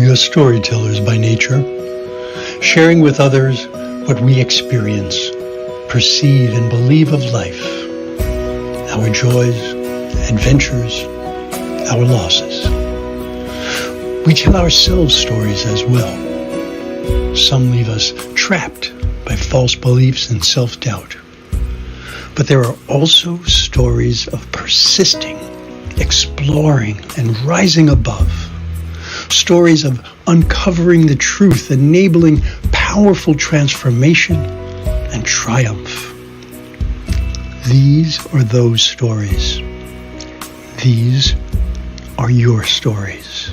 We are storytellers by nature, sharing with others what we experience, perceive, and believe of life, our joys, adventures, our losses. We tell ourselves stories as well. Some leave us trapped by false beliefs and self-doubt. But there are also stories of persisting, exploring, and rising above. Stories of uncovering the truth, enabling powerful transformation and triumph. These are those stories. These are your stories.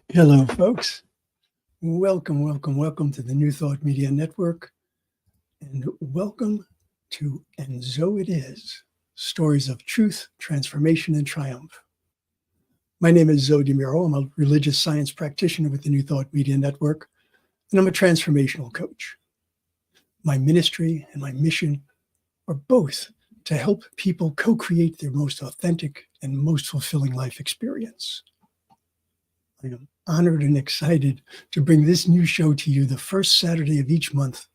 Hello, folks. Welcome to the New Thought Media Network, and welcome to And So It Is, Stories of Truth, Transformation, and Triumph. My name is Muro. I'm a religious science practitioner with the New Thought Media Network, and I'm a transformational coach. My ministry and my mission are both to help people co-create their most authentic and most fulfilling life experience. I am honored and excited to bring this new show to you the first Saturday of each month,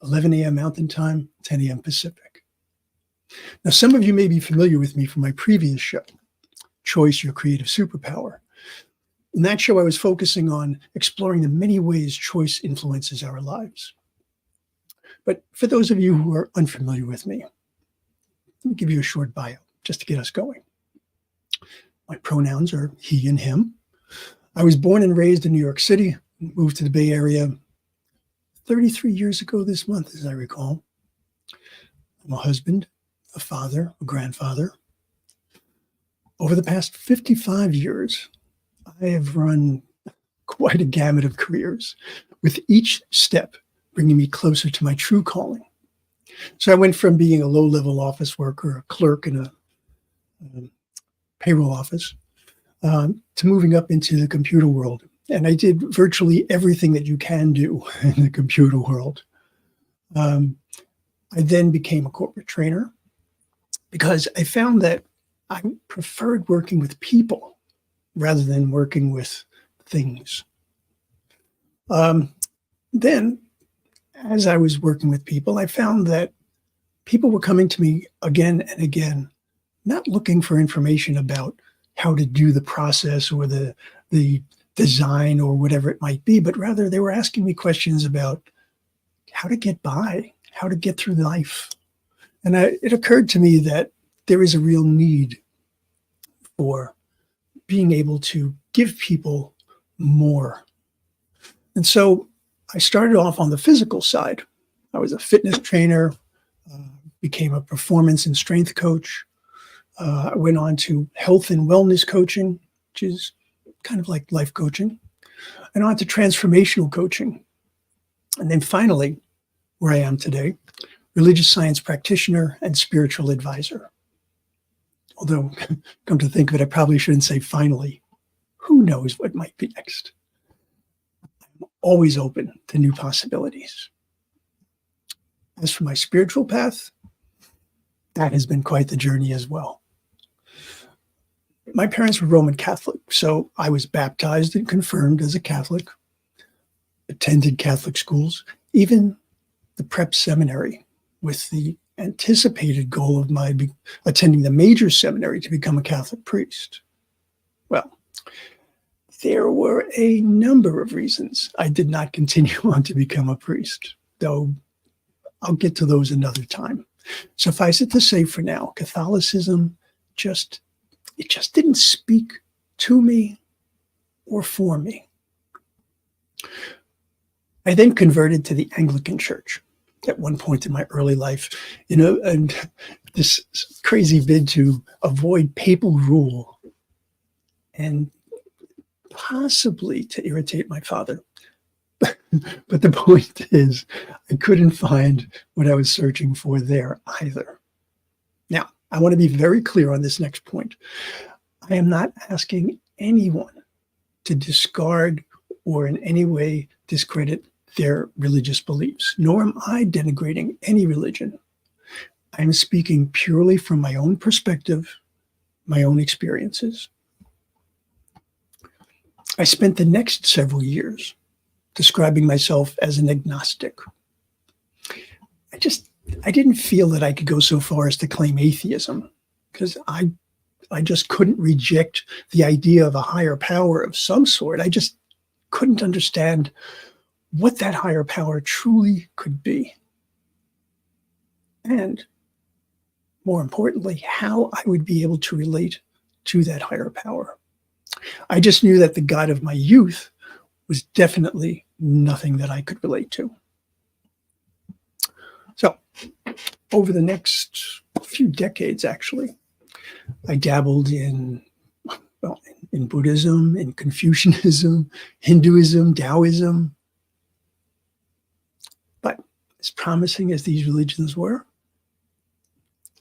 11 a.m. Mountain Time, 10 a.m. Pacific. Now, some of you may be familiar with me from my previous show, Choice, Your Creative Superpower. In that show, I was focusing on exploring the many ways choice influences our lives. But for those of you who are unfamiliar with me, let me give you a short bio just to get us going. My pronouns are he and him. I was born and raised in New York City, moved to the Bay Area 33 years ago this month, as I recall. I'm a husband, a father, a grandfather. Over the past 55 years, I have run quite a gamut of careers, with each step bringing me closer to my true calling. So I went from being a low-level office worker, a clerk in a payroll office, to moving up into the computer world. And I did virtually everything that you can do in the computer world. I then became a corporate trainer because I found that I preferred working with people rather than working with things. Then, as I was working with people, I found that people were coming to me again and again, not looking for information about how to do the process or the design or whatever it might be, but rather they were asking me questions about how to get by, how to get through life. And it occurred to me that there is a real need for being able to give people more. And so I started off on the physical side. I was a fitness trainer, became a performance and strength coach. I went on to health and wellness coaching, which is kind of like life coaching, and on to transformational coaching. And then finally, where I am today, religious science practitioner and spiritual advisor. Although, come to think of it, I probably shouldn't say finally. Who knows what might be next? I'm always open to new possibilities. As for my spiritual path, that has been quite the journey as well. My parents were Roman Catholic, so I was baptized and confirmed as a Catholic, attended Catholic schools, even the prep seminary, with the anticipated goal of my attending the major seminary to become a Catholic priest. Well, there were a number of reasons I did not continue on to become a priest, though I'll get to those another time. Suffice it to say for now, Catholicism just didn't speak to me or for me. I then converted to the Anglican Church at one point in my early life, and this crazy bid to avoid papal rule and possibly to irritate my father. But the point is, I couldn't find what I was searching for there either. Now, I want to be very clear on this next point. I am not asking anyone to discard or in any way discredit their religious beliefs, nor am I denigrating any religion. I'm speaking purely from my own perspective, my own experiences. I spent the next several years describing myself as an agnostic. I didn't feel that I could go so far as to claim atheism because I just couldn't reject the idea of a higher power of some sort. I just couldn't understand what that higher power truly could be. And more importantly, how I would be able to relate to that higher power. I just knew that the God of my youth was definitely nothing that I could relate to. So, over the next few decades, actually, I dabbled in Buddhism, in Confucianism, Hinduism, Taoism. But as promising as these religions were,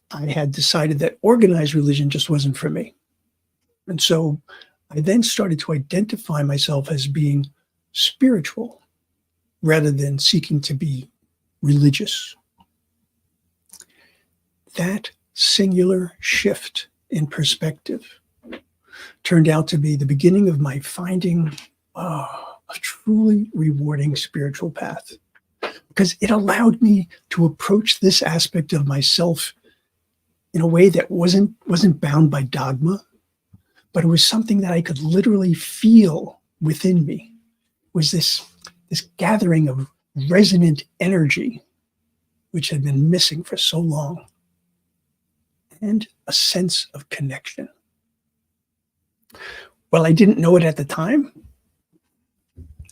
I had decided that organized religion just wasn't for me. And so I then started to identify myself as being spiritual rather than seeking to be religious. That singular shift in perspective turned out to be the beginning of my finding a truly rewarding spiritual path, because it allowed me to approach this aspect of myself in a way that wasn't bound by dogma, but it was something that I could literally feel within me. It was this gathering of resonant energy, which had been missing for so long, and a sense of connection. Well, I didn't know it at the time.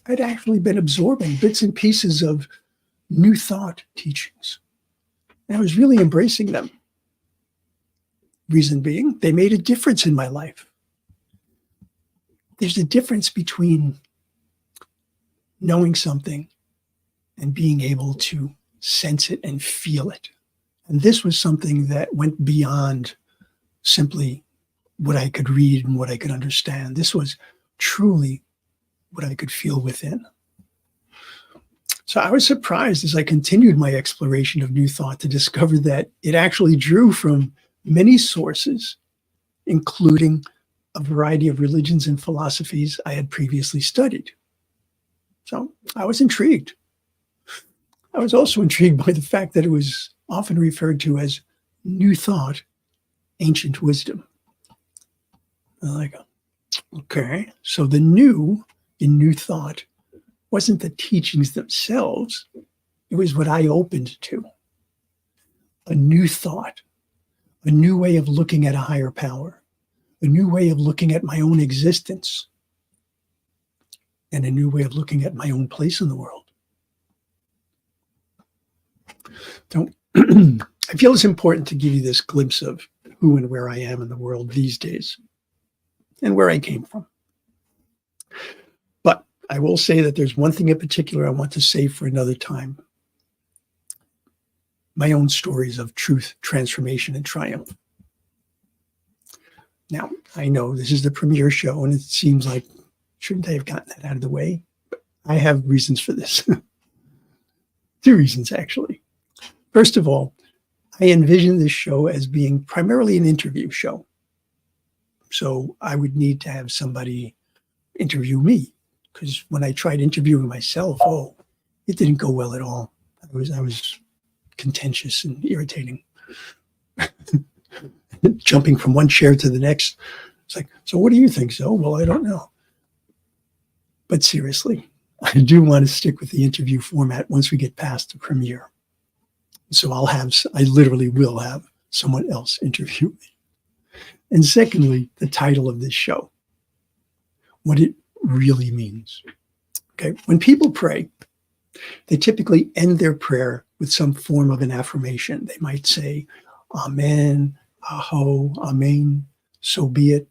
I'd actually been absorbing bits and pieces of New Thought teachings. And I was really embracing them. Reason being, they made a difference in my life. There's a difference between knowing something and being able to sense it and feel it. And this was something that went beyond simply what I could read and what I could understand. This was truly what I could feel within. So I was surprised as I continued my exploration of New Thought to discover that it actually drew from many sources, including a variety of religions and philosophies I had previously studied. So I was intrigued. I was also intrigued by the fact that it was often referred to as New Thought, ancient wisdom. I'm like, okay, so the new in New Thought wasn't the teachings themselves, it was what I opened to. A new thought, a new way of looking at a higher power, a new way of looking at my own existence, and a new way of looking at my own place in the world. So I feel it's important to give you this glimpse of who and where I am in the world these days and where I came from. But I will say that there's one thing in particular I want to save for another time. My own stories of truth, transformation, and triumph. Now, I know this is the premiere show, and it seems like, shouldn't I have gotten that out of the way? But I have reasons for this. Two reasons, actually. First of all, I envision this show as being primarily an interview show. So I would need to have somebody interview me, because when I tried interviewing myself, it didn't go well at all. I was contentious and irritating. Jumping from one chair to the next. It's like, so what do you think, so? Well, I don't know. But seriously, I do want to stick with the interview format once we get past the premiere. So I literally will have someone else interview me. And secondly, the title of this show, what it really means. Okay, when people pray, they typically end their prayer with some form of an affirmation. They might say, Amen, Aho, Amen, so be it.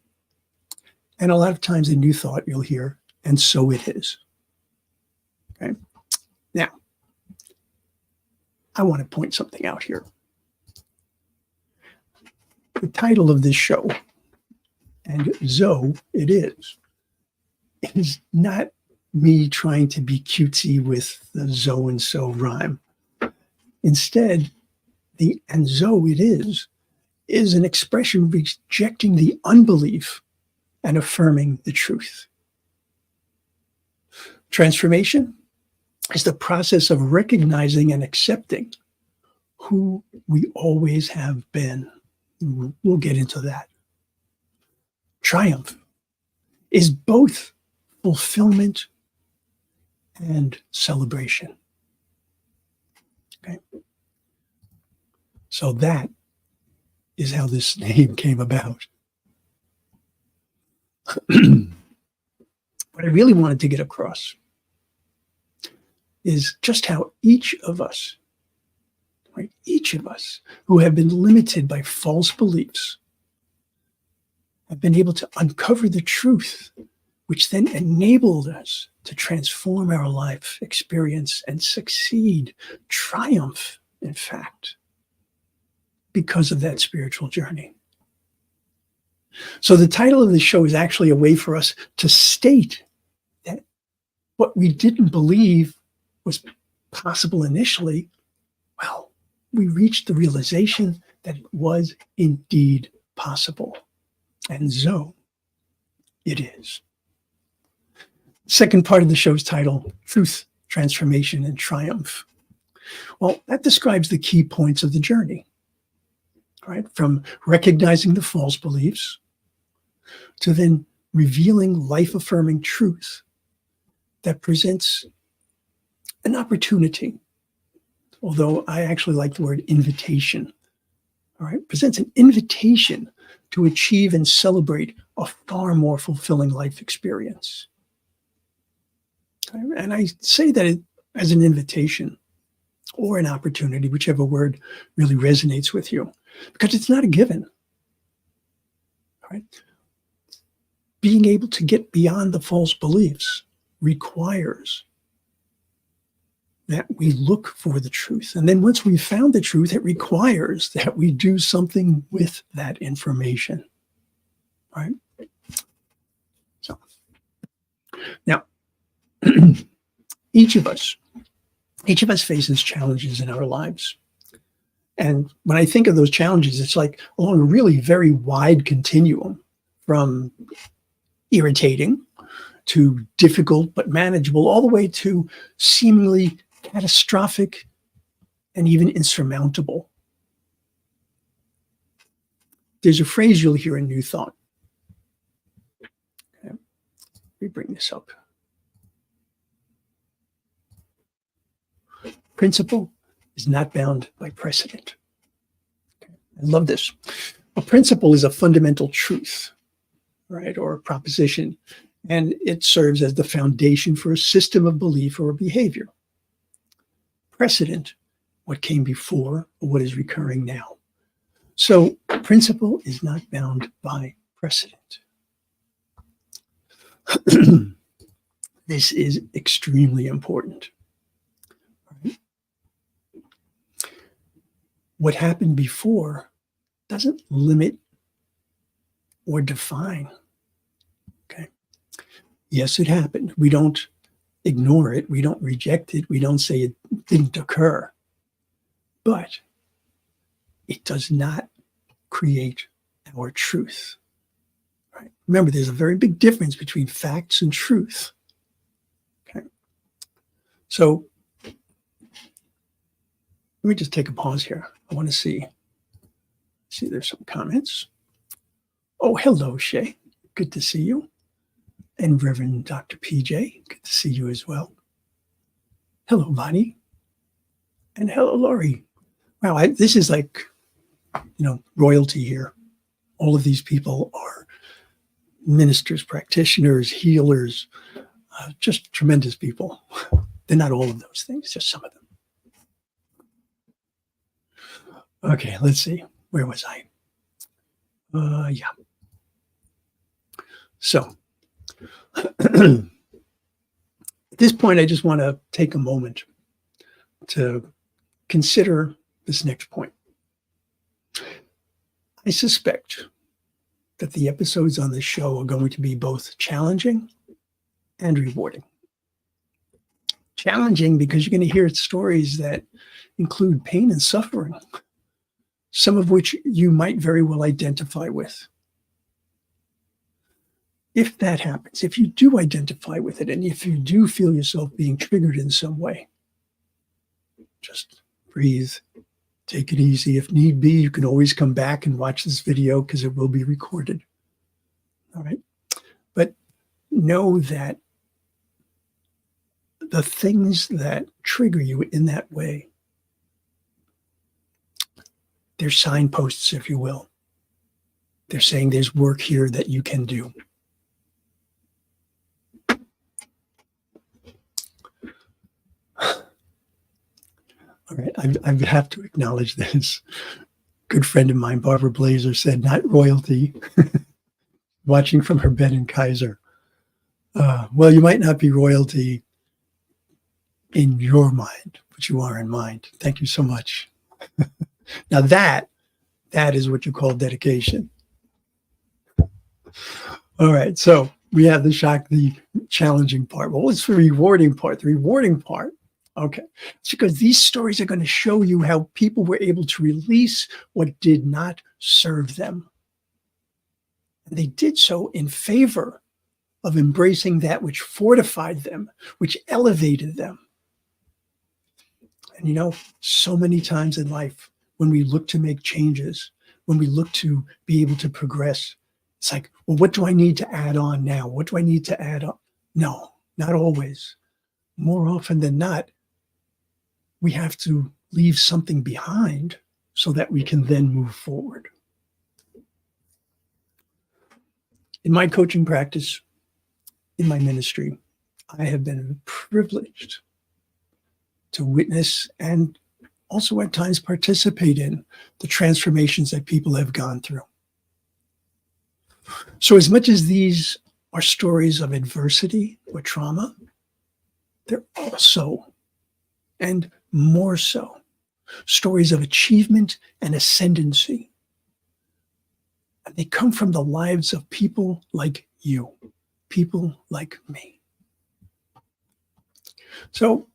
And a lot of times in New Thought, you'll hear, and so it is. Okay, now, I want to point something out here. The title of this show, and so it is not me trying to be cutesy with the so and so rhyme. Instead, The "and so it is an expression rejecting the unbelief and affirming the truth. Transformation is the process of recognizing and accepting who we always have been. We'll get into that. Triumph is both fulfillment and celebration. Okay. So that is how this name came about. What I really wanted to get across is just how each of us, right, each of us who have been limited by false beliefs have been able to uncover the truth, which then enabled us to transform our life experience and succeed, triumph, in fact, because of that spiritual journey. So the title of the show is actually a way for us to state that what we didn't believe was possible initially, well, we reached the realization that it was indeed possible. And so it is. Second part of the show's title, Truth, Transformation, and Triumph. Well, that describes the key points of the journey, right? From recognizing the false beliefs to then revealing life-affirming truth that presents an opportunity, although I actually like the word invitation, all right? Presents an invitation to achieve and celebrate a far more fulfilling life experience. Okay? And I say that as an invitation or an opportunity, whichever word really resonates with you, because it's not a given. All right? Being able to get beyond the false beliefs requires that we look for the truth. And then once we've found the truth, it requires that we do something with that information. Right? So now, each of us faces challenges in our lives. And when I think of those challenges, it's like along a really very wide continuum from irritating to difficult but manageable, all the way to seemingly catastrophic and even insurmountable. There's a phrase you'll hear in New Thought. Okay. Let me bring this up. Principle is not bound by precedent. Okay. I love this. A principle is a fundamental truth, right, or a proposition, and it serves as the foundation for a system of belief or behavior. Precedent, what came before or what is recurring now. So principle is not bound by precedent. This is extremely important. Right? What happened before doesn't limit or define. Okay. Yes, it happened. We don't ignore it. We don't reject it. We don't say it didn't occur. But it does not create our truth. Right? Remember, there's a very big difference between facts and truth. Okay. So let me just take a pause here. I want to see there's some comments. Oh, hello, Shay. Good to see you. And Reverend Dr. PJ, good to see you as well. Hello, Bonnie. And hello, Lori. Wow, this is like, royalty here. All of these people are ministers, practitioners, healers, just tremendous people. They're not all of those things, just some of them. Okay, let's see. Where was I? Yeah. So, at this point, I just want to take a moment to consider this next point. I suspect that the episodes on this show are going to be both challenging and rewarding. Challenging because you're going to hear stories that include pain and suffering, some of which you might very well identify with. If that happens, if you do identify with it, and if you do feel yourself being triggered in some way, just breathe, take it easy. If need be, you can always come back and watch this video because it will be recorded. All right. But know that the things that trigger you in that way, they're signposts, if you will. They're saying there's work here that you can do. All right, I have to acknowledge this. Good friend of mine, Barbara Blazer, said, not royalty, watching from her bed in Kaiser. Well, you might not be royalty in your mind, but you are in mind. Thank you so much. Now that is what you call dedication. All right, so we have the challenging part. Well, what's the rewarding part? The rewarding part, okay, it's because these stories are going to show you how people were able to release what did not serve them. And they did so in favor of embracing that which fortified them, which elevated them. And you know, so many times in life, when we look to make changes, when we look to be able to progress, it's like, well, what do I need to add on now? What do I need to add on? No, not always. More often than not, we have to leave something behind so that we can then move forward. In my coaching practice, in my ministry, I have been privileged to witness and also at times participate in the transformations that people have gone through. So as much as these are stories of adversity or trauma, they're also, and more so, stories of achievement and ascendancy. And they come from the lives of people like you, people like me. So,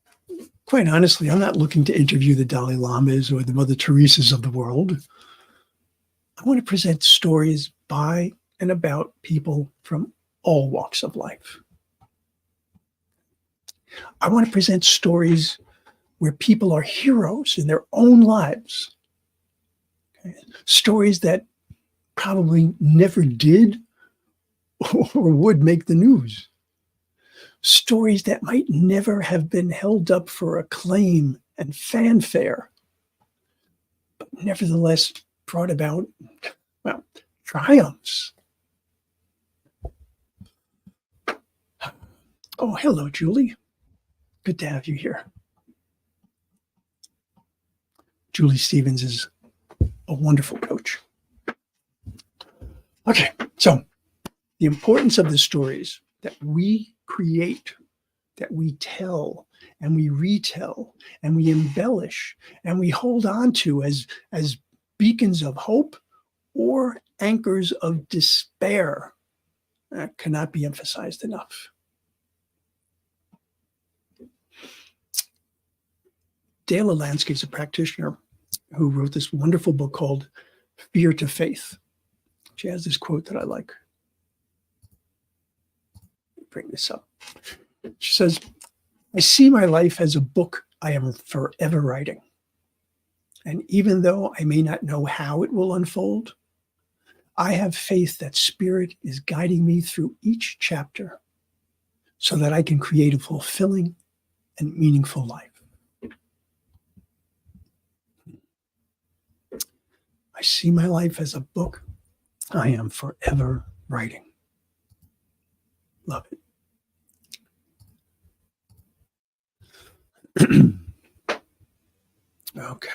quite honestly, I'm not looking to interview the Dalai Lamas or the Mother Teresas of the world. I want to present stories by and about people from all walks of life. I want to present stories where people are heroes in their own lives. Okay? Stories that probably never did or would make the news. Stories that might never have been held up for acclaim and fanfare, but nevertheless brought about, well, triumphs. Oh, hello, Julie. Good to have you here. Julie Stevens is a wonderful coach. Okay, so the importance of the stories that we create, that we tell, and we retell, and we embellish, and we hold on to as beacons of hope or anchors of despair cannot be emphasized enough. Dale Lansky is a practitioner who wrote this wonderful book called Fear to Faith. She has this quote that I like. Bring this up. She says, I see my life as a book I am forever writing. And even though I may not know how it will unfold, I have faith that Spirit is guiding me through each chapter so that I can create a fulfilling and meaningful life. I see my life as a book I am forever writing. Love it. Okay.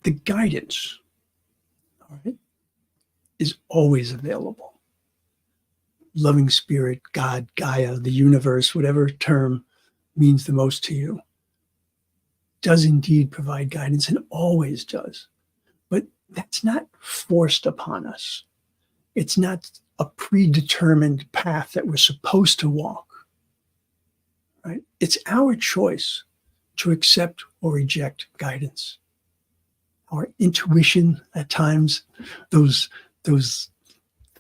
The guidance, all right, is always available. Loving Spirit, God, Gaia, the universe, whatever term means the most to you, does indeed provide guidance and always does. But that's not forced upon us. It's not a predetermined path that we're supposed to walk. Right? It's our choice to accept or reject guidance. Our intuition at times, those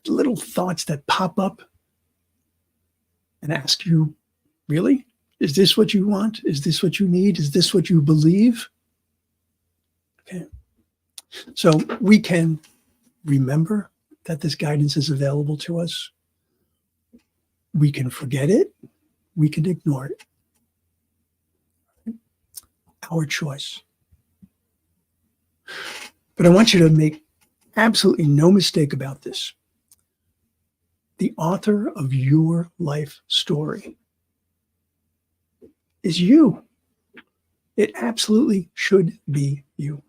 little thoughts that pop up and ask you, really? Is this what you want? Is this what you need? Is this what you believe? Okay. So we can remember that this guidance is available to us. We can forget it. We can ignore it. Our choice. But I want you to make absolutely no mistake about this. The author of your life story is you. It absolutely should be you.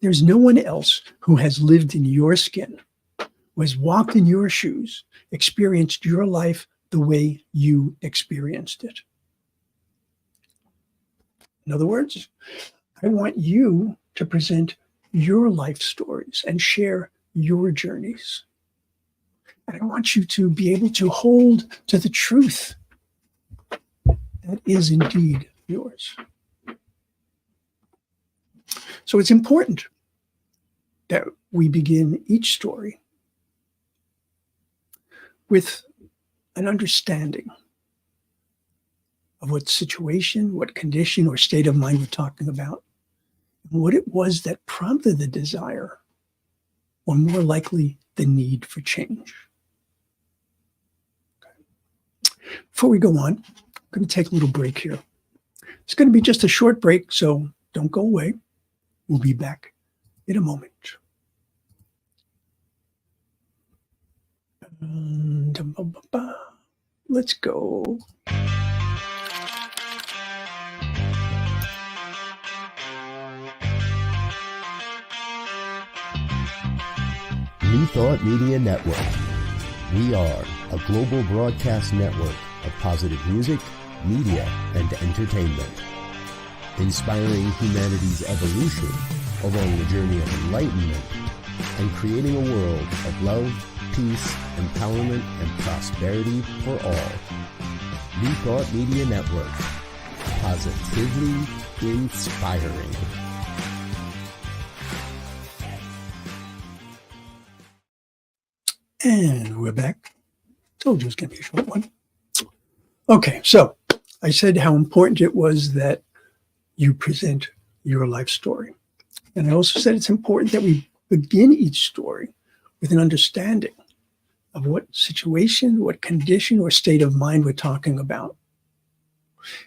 There's no one else who has lived in your skin, who has walked in your shoes, experienced your life the way you experienced it. In other words, I want you to present your life stories and share your journeys. And I want you to be able to hold to the truth that is indeed yours. So it's important that we begin each story with an understanding of what situation, what condition or state of mind we're talking about, and what it was that prompted the desire, or more likely, the need for change. Okay. Before we go on, I'm going to take a little break here. It's going to be just a short break, so don't go away. We'll be back in a moment. Let's go. New Thought Media Network. We are a global broadcast network of positive music, media, and entertainment, inspiring humanity's evolution along the journey of enlightenment and creating a world of love, peace, empowerment, and prosperity for all. New Thought Media Network. Positively inspiring. And we're back. Told you it was going to be a short one. Okay, so I said how important it was that you present your life story. And I also said it's important that we begin each story with an understanding of what situation, what condition or state of mind we're talking about,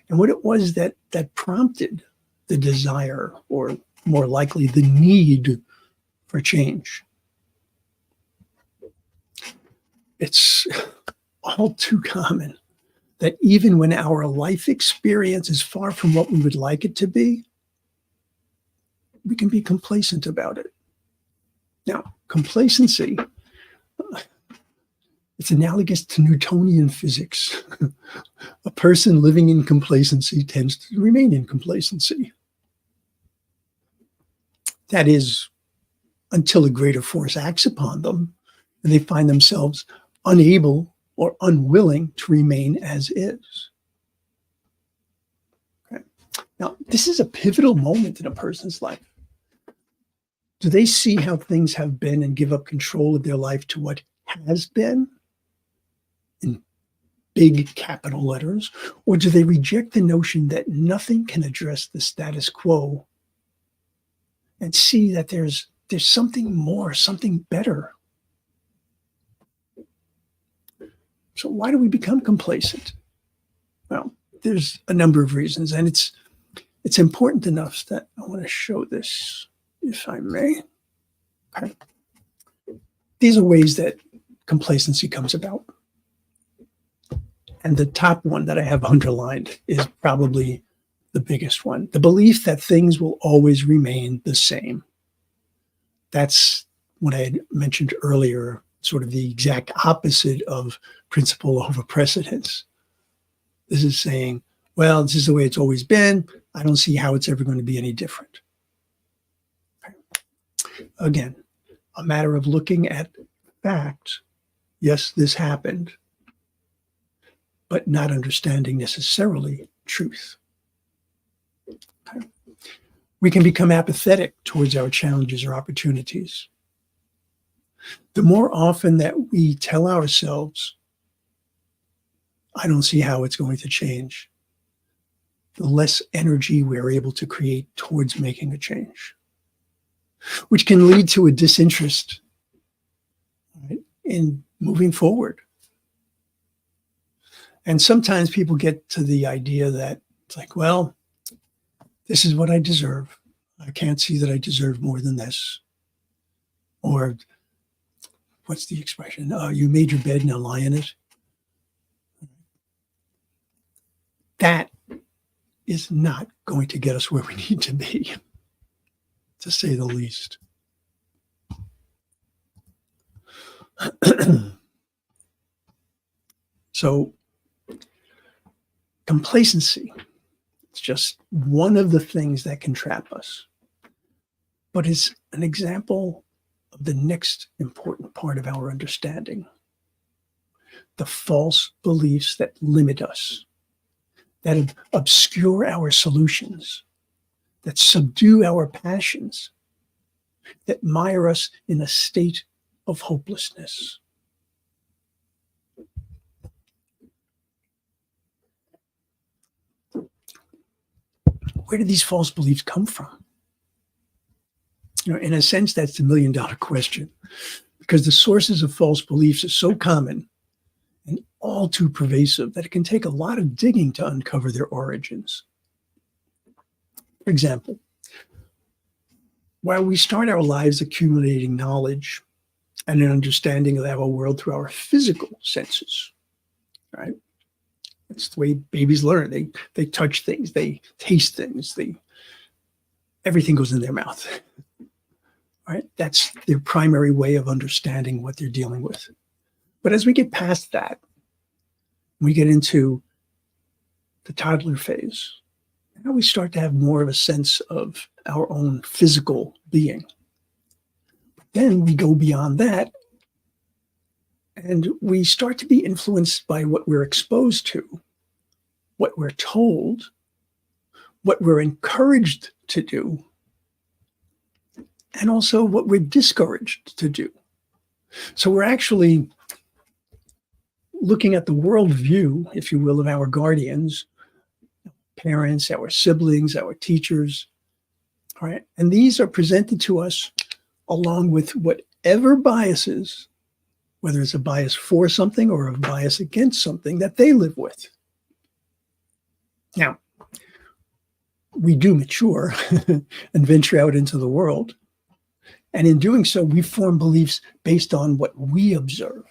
and what it was that prompted the desire, or more likely the need for change. It's all too common that even when our life experience is far from what we would like it to be, we can be complacent about it. Now, complacency, it's analogous to Newtonian physics. A person living in complacency tends to remain in complacency. That is, until a greater force acts upon them and they find themselves unable or unwilling to remain as is. Okay. Now, this is a pivotal moment in a person's life. Do they see how things have been and give up control of their life to what has been, in big capital letters, or do they reject the notion that nothing can address the status quo and see that there's something more, something better? So why do we become complacent? Well, there's a number of reasons, and it's important enough that I want to show this, if I may. Okay. These are ways that complacency comes about. And the top one that I have underlined is probably the biggest one. The belief that things will always remain the same. That's what I had mentioned earlier, sort of the exact opposite of principle over precedence. This is saying, well, this is the way it's always been. I don't see how it's ever going to be any different. Okay. Again, a matter of looking at facts. Yes, this happened, but not understanding necessarily truth. Okay. We can become apathetic towards our challenges or opportunities. The more often that we tell ourselves, I don't see how it's going to change, the less energy we're able to create towards making a change, which can lead to a disinterest, right, in moving forward. And sometimes people get to the idea that it's like, well, this is what I deserve. I can't see that I deserve more than this. Or what's the expression? You made your bed, now lie in it. That is not going to get us where we need to be, to say the least. So complacency, it's just one of the things that can trap us, but it's an example of the next important part of our understanding: the false beliefs that limit us, that obscure our solutions, that subdue our passions, that mire us in a state of hopelessness. Where do these false beliefs come from? In a sense, that's the million-dollar question, because the sources of false beliefs are so common and all too pervasive that it can take a lot of digging to uncover their origins. For example, while we start our lives accumulating knowledge and an understanding of our world through our physical senses, right? It's the way babies learn. They touch things, they taste things, everything goes in their mouth. Right? That's their primary way of understanding what they're dealing with. But as we get past that, we get into the toddler phase. Now we start to have more of a sense of our own physical being. Then we go beyond that, and we start to be influenced by what we're exposed to, what we're told, what we're encouraged to do, and also what we're discouraged to do. So we're actually looking at the worldview, if you will, of our guardians, parents, our siblings, our teachers, all right? And these are presented to us along with whatever biases, whether it's a bias for something or a bias against something that they live with. Now, we do mature and venture out into the world. And in doing so, we form beliefs based on what we observe,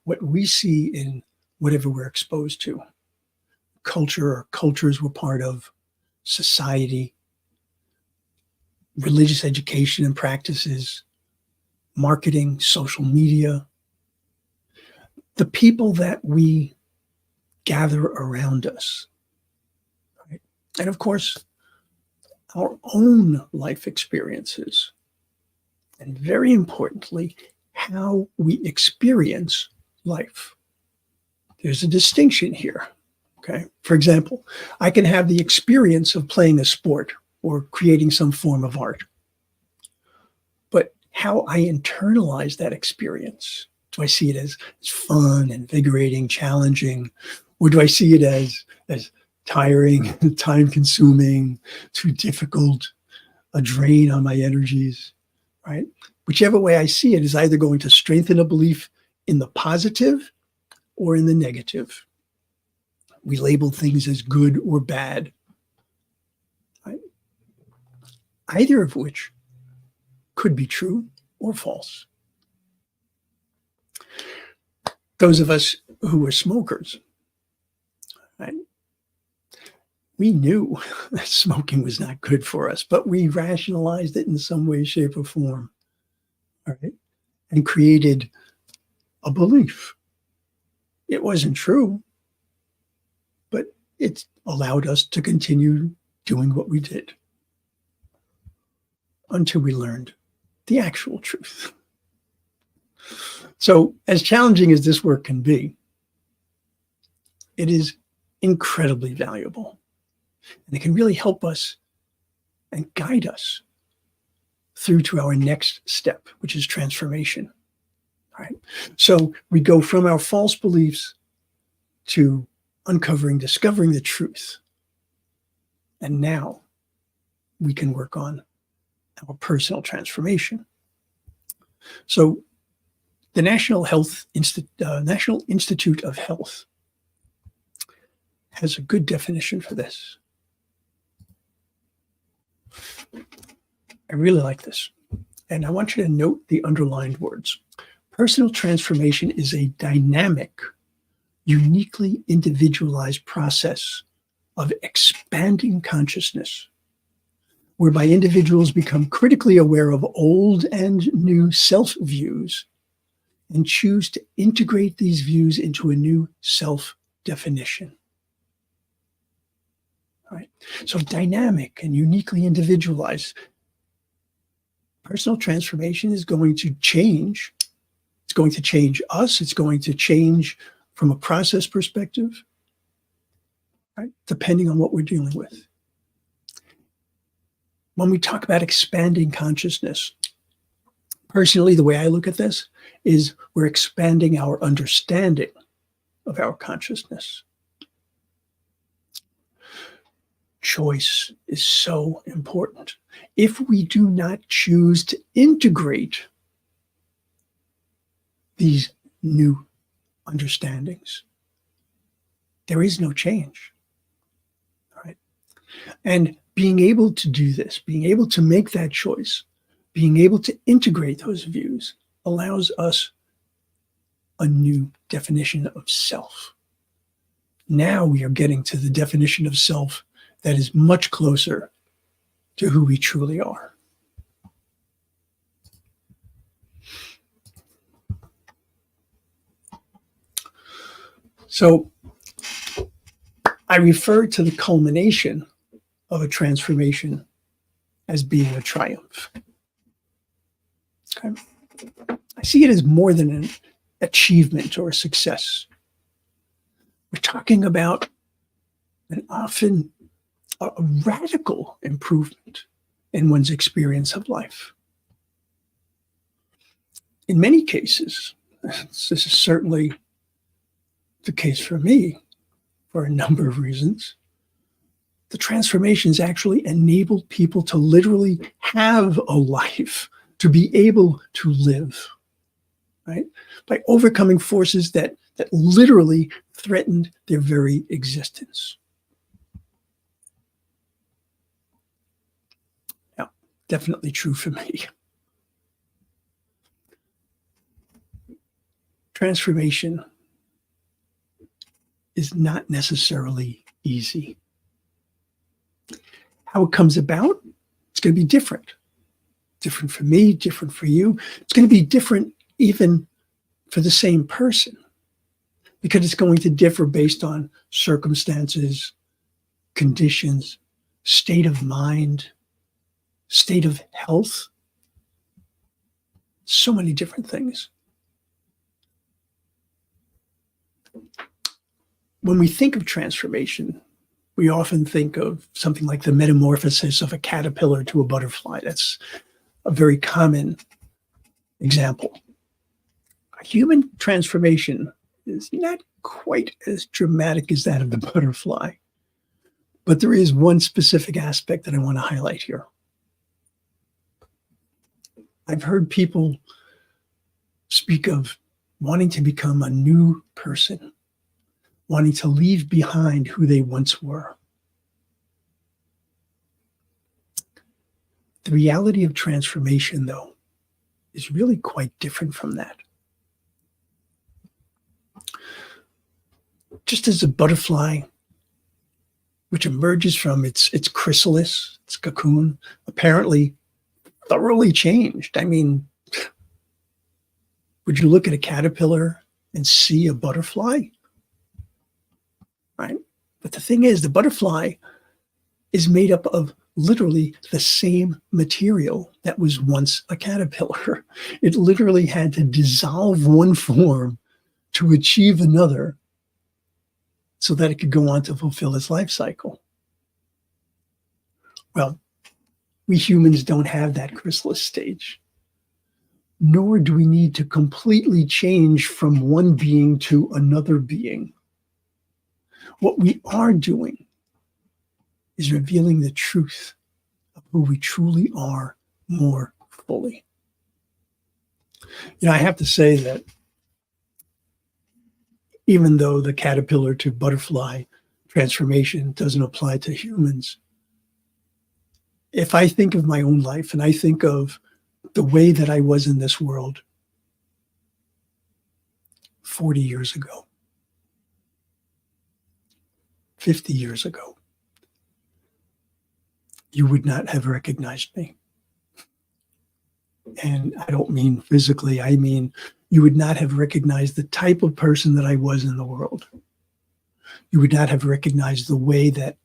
what we see in whatever we're exposed to. Culture or cultures we're part of, society, religious education and practices, marketing, social media, the people that we gather around us. Right? And of course, our own life experiences. And very importantly, how we experience life. There's a distinction here, okay? For example, I can have the experience of playing a sport or creating some form of art. But how I internalize that experience, do I see it as fun, invigorating, challenging, or do I see it as tiring, time-consuming, too difficult, a drain on my energies? Right? Whichever way I see it is either going to strengthen a belief in the positive or in the negative. We label things as good or bad. Right? Either of which could be true or false. Those of us who were smokers, right? We knew that smoking was not good for us, but we rationalized it in some way, shape, or form, all right? And created a belief. It wasn't true, but it allowed us to continue doing what we did until we learned the actual truth. So, as challenging as this work can be, it is incredibly valuable. And it can really help us and guide us through to our next step, which is transformation. All right. So we go from our false beliefs to discovering the truth. And now we can work on our personal transformation. So the National Institute of Health has a good definition for this. I really like this. And I want you to note the underlined words. Personal transformation is a dynamic, uniquely individualized process of expanding consciousness, whereby individuals become critically aware of old and new self-views and choose to integrate these views into a new self-definition. All right. So dynamic and uniquely individualized. Personal transformation is going to change. It's going to change us. It's going to change from a process perspective, right? Depending on what we're dealing with. When we talk about expanding consciousness, personally, the way I look at this is we're expanding our understanding of our consciousness. Choice is so important. If we do not choose to integrate these new understandings, there is no change. All right. And being able to do this, being able to make that choice, being able to integrate those views allows us a new definition of self. Now we are getting to the definition of self that is much closer to who we truly are. So I refer to the culmination of a transformation as being a triumph. Okay? I see it as more than an achievement or a success. We're talking about an often a radical improvement in one's experience of life. In many cases, this is certainly the case for me for a number of reasons, the transformations actually enabled people to literally have a life, to be able to live, right? By overcoming forces that literally threatened their very existence. Now, definitely true for me. Transformation is not necessarily easy. How it comes about, it's going to be different. Different for me, different for you. It's going to be different even for the same person, because it's going to differ based on circumstances, conditions, state of mind, state of health. So many different things. When we think of transformation, we often think of something like the metamorphosis of a caterpillar to a butterfly. That's a very common example. A human transformation is not quite as dramatic as that of the butterfly, but there is one specific aspect that I want to highlight here. I've heard people speak of wanting to become a new person, wanting to leave behind who they once were. The reality of transformation, though, is really quite different from that. Just as a butterfly, which emerges from its chrysalis, its cocoon, apparently thoroughly changed. I mean, would you look at a caterpillar and see a butterfly? Right? But the thing is, the butterfly is made up of literally the same material that was once a caterpillar. It literally had to dissolve one form to achieve another so that it could go on to fulfill its life cycle. Well, We humans don't have that chrysalis stage, nor do we need to completely change from one being to another being. What we are doing is revealing the truth of who we truly are more fully. I have to say that even though the caterpillar to butterfly transformation doesn't apply to humans, if I think of my own life and I think of the way that I was in this world 40 years ago, 50 years ago, you would not have recognized me. And I don't mean physically, I mean you would not have recognized the type of person that I was in the world. You would not have recognized the way that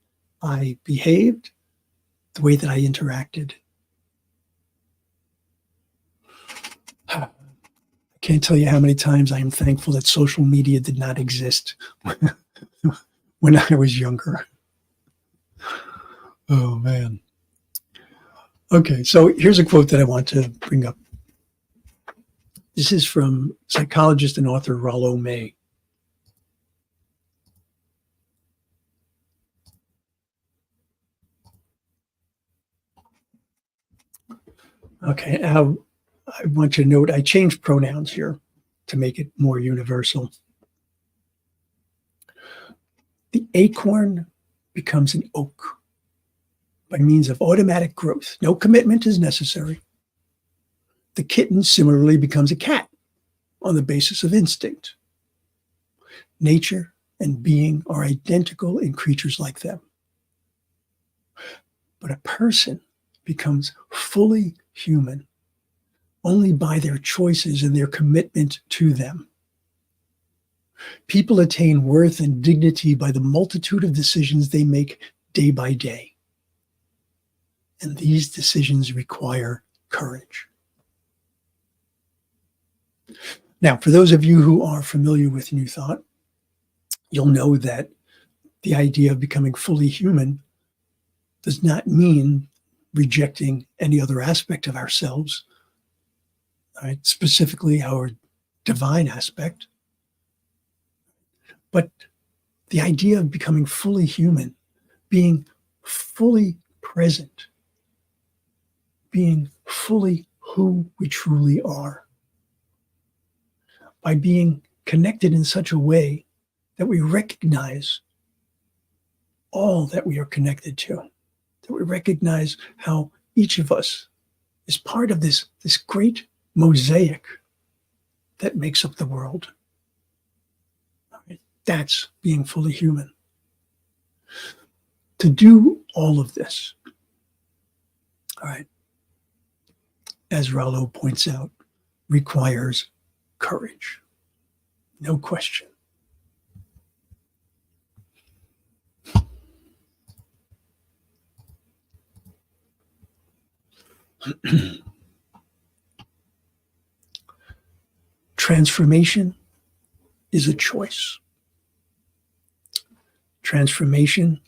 I behaved, the way that I interacted. I can't tell you how many times I am thankful that social media did not exist when I was younger. Oh, man. Okay, so here's a quote that I want to bring up. This is from psychologist and author Rollo May. Okay, now I want you to note I changed pronouns here to make it more universal. The acorn becomes an oak by means of automatic growth. No commitment is necessary. The kitten similarly becomes a cat on the basis of instinct. Nature and being are identical in creatures like them. But a person becomes fully human only by their choices and their commitment to them. People attain worth and dignity by the multitude of decisions they make day by day. And these decisions require courage. Now, for those of you who are familiar with New Thought, you'll know that the idea of becoming fully human does not mean rejecting any other aspect of ourselves, right? Specifically our divine aspect. But the idea of becoming fully human, being fully present, being fully who we truly are, by being connected in such a way that we recognize all that we are connected to, that we recognize how each of us is part of this great mosaic that makes up the world. That's being fully human. To do all of this, all right, as Rollo points out, requires courage. No question. Transformation is a choice. Transformation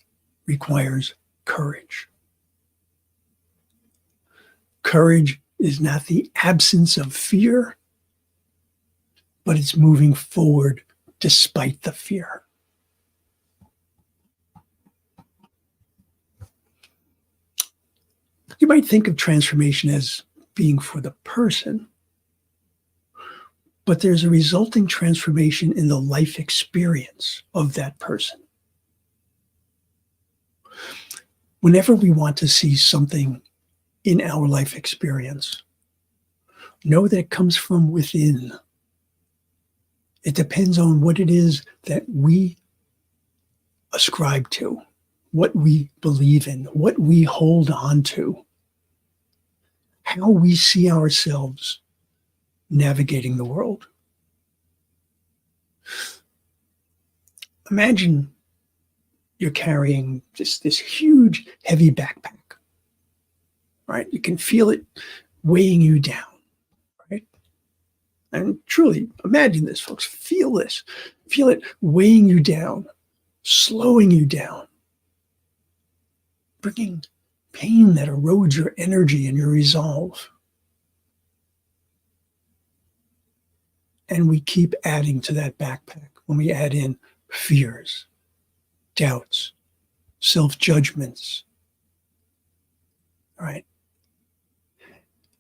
requires courage. Courage is not the absence of fear, but it's moving forward despite the fear. You might think of transformation as being for the person, but there's a resulting transformation in the life experience of that person. Whenever we want to see something in our life experience, know that it comes from within. It depends on what it is that we ascribe to, what we believe in, what we hold on to, how we see ourselves navigating the world. Imagine you're carrying this huge, heavy backpack, right? You can feel it weighing you down, right? And truly, imagine this, folks. Feel this. Feel it weighing you down, slowing you down, bringing pain that erodes your energy and your resolve. And we keep adding to that backpack when we add in fears, doubts, self-judgments, right?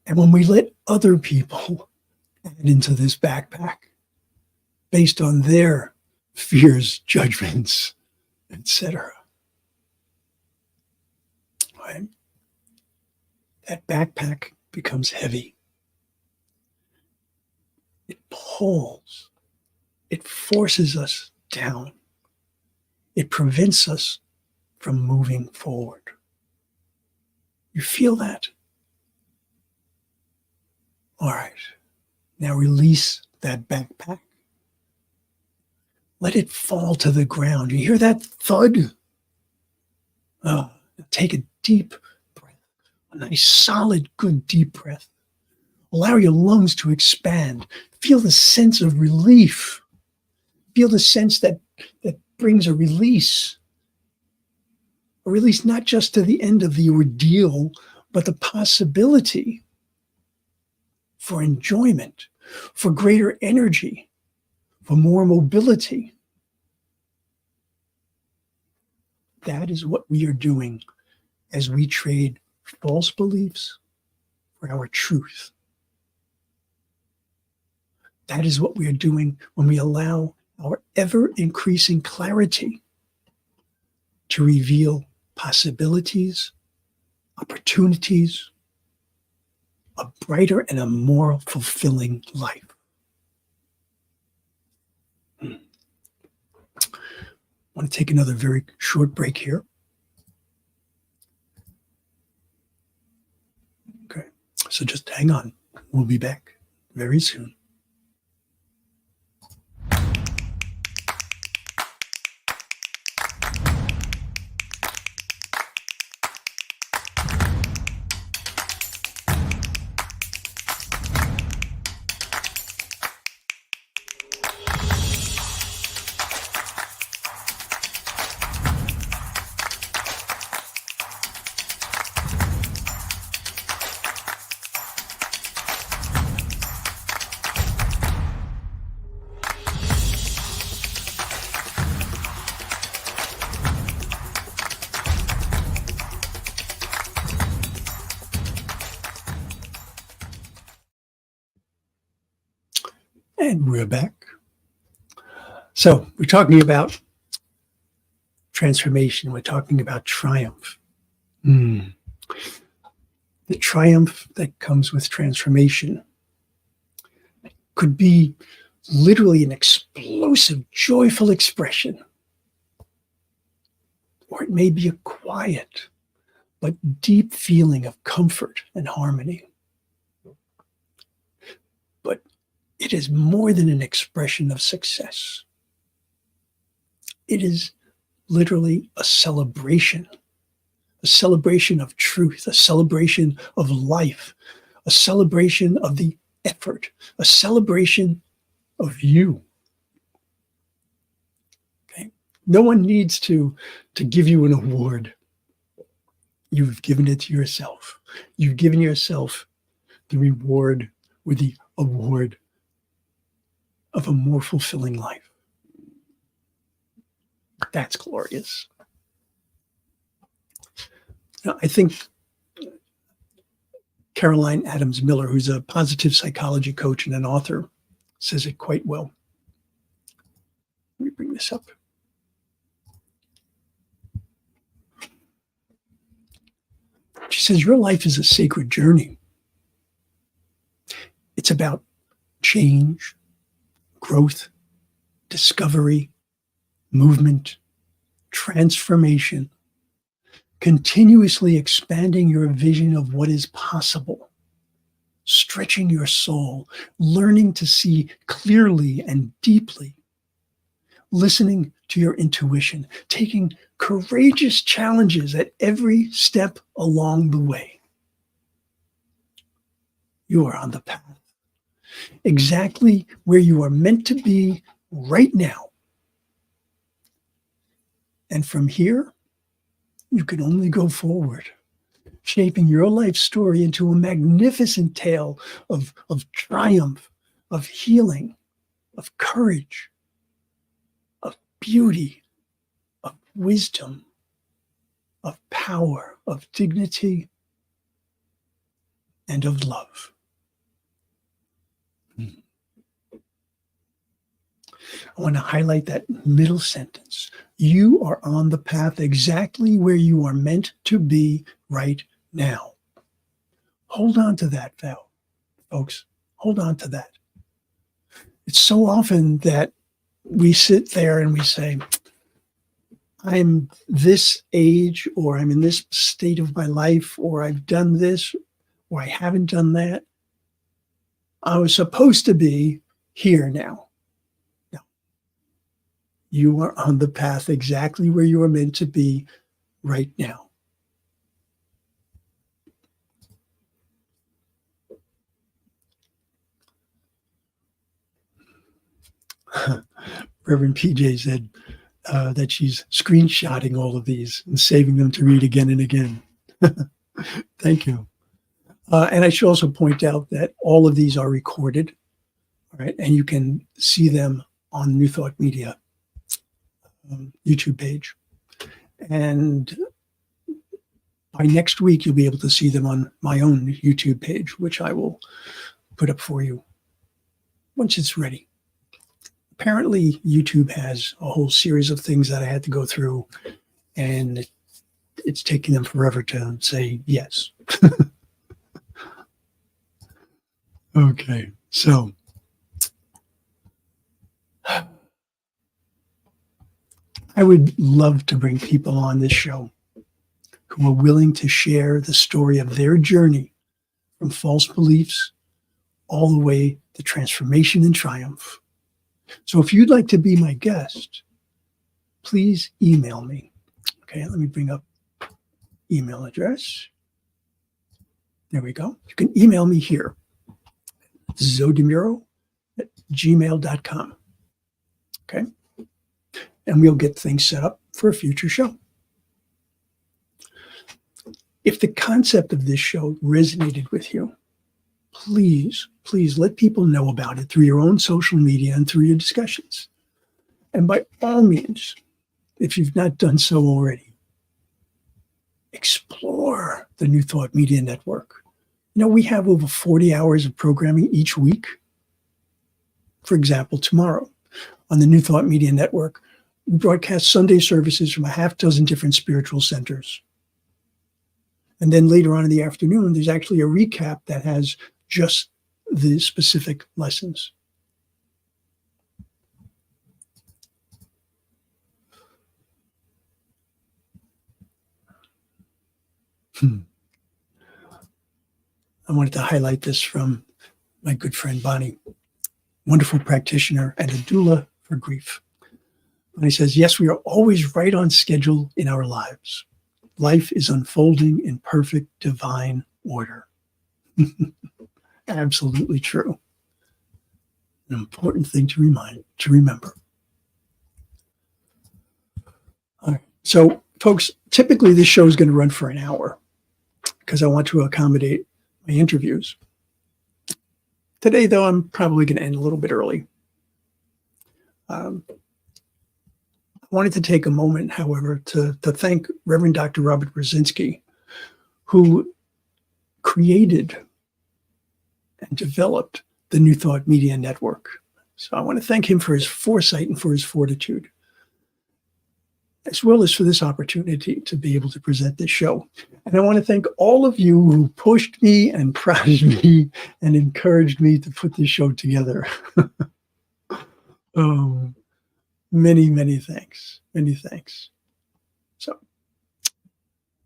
And when we let other people add into this backpack based on their fears, judgments, etc., right? That backpack becomes heavy. It pulls. It forces us down. It prevents us from moving forward. You feel that? All right. Now release that backpack. Let it fall to the ground. You hear that thud? Take a deep breath. A nice, solid, good deep breath. Allow your lungs to expand. Feel the sense of relief. Feel the sense that brings a release. A release not just to the end of the ordeal, but the possibility for enjoyment, for greater energy, for more mobility. That is what we are doing as we trade false beliefs for our truth. That is what we are doing when we allow our ever-increasing clarity to reveal possibilities, opportunities, a brighter and a more fulfilling life. I want to take another very short break here. Okay, so just hang on. We'll be back very soon. And we're back. So we're talking about transformation. We're talking about triumph. The triumph that comes with transformation could be literally an explosive, joyful expression. Or it may be a quiet but deep feeling of comfort and harmony. But it is more than an expression of success. It is literally a celebration of truth, a celebration of life, a celebration of the effort, a celebration of you. Okay? No one needs to give you an award. You've given it to yourself. You've given yourself the reward or the award of a more fulfilling life. That's glorious. Now, I think Caroline Adams Miller, who's a positive psychology coach and an author, says it quite well. Let me bring this up. She says, your life is a sacred journey. It's about change, growth, discovery, movement, transformation, continuously expanding your vision of what is possible, stretching your soul, learning to see clearly and deeply, listening to your intuition, taking courageous challenges at every step along the way. You are on the path, exactly where you are meant to be right now. And from here, you can only go forward. shaping your life story into a magnificent tale of triumph, of healing, of courage, of beauty, of wisdom, of power, of dignity, and of love. I want to highlight that middle sentence. You are on the path exactly where you are meant to be right now. Hold on to that, Val, folks. Hold on to that. It's so often that we sit there and we say, I'm this age, or I'm in this state of my life, or I've done this, or I haven't done that. I was supposed to be here now. No. You are on the path exactly where you are meant to be right now. Reverend PJ said that she's screenshotting all of these and saving them to read again and again. Thank you. And I should also point out that all of these are recorded, all right, and you can see them on New Thought Media YouTube page. And by next week, you'll be able to see them on my own YouTube page, which I will put up for you once it's ready. Apparently, YouTube has a whole series of things that I had to go through, and it's taking them forever to say yes. Okay, so I would love to bring people on this show who are willing to share the story of their journey from false beliefs all the way to transformation and triumph. So if you'd like to be my guest, please email me. Okay, let me bring up email address. There we go. You can email me here, zodemuro@gmail.com. Okay, and we'll get things set up for a future show. If the concept of this show resonated with you, please let people know about it through your own social media and through your discussions. And by all means, if you've not done so already, explore the New Thought Media Network. You know, we have over 40 hours of programming each week. For example, tomorrow on the New Thought Media Network, we broadcast Sunday services from a half dozen different spiritual centers. And then later on in the afternoon, there's actually a recap that has just the specific lessons. I wanted to highlight this from my good friend Bonnie, wonderful practitioner and a doula for grief. And he says, yes, we are always right on schedule in our lives. Life is unfolding in perfect divine order. Absolutely true. An important thing to remember. All right. So, folks, typically this show is going to run for an hour because I want to accommodate my interviews. Today, though, I'm probably going to end a little bit early. I wanted to take a moment, however, to thank Reverend Dr. Robert Brzezinski, who created and developed the New Thought Media Network. So I want to thank him for his foresight and for his fortitude, as well as for this opportunity to be able to present this show. And I want to thank all of you who pushed me and prodded me and encouraged me to put this show together. Many, many thanks. Many thanks. So,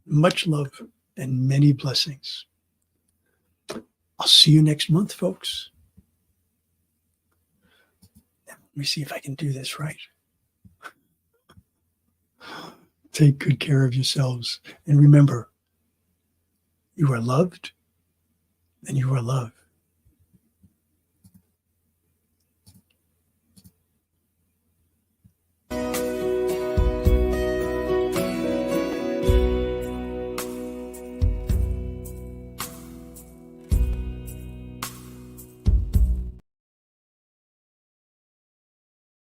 much love and many blessings. I'll see you next month, folks. Now, let me see if I can do this right. Take good care of yourselves. And remember, you are loved and you are loved.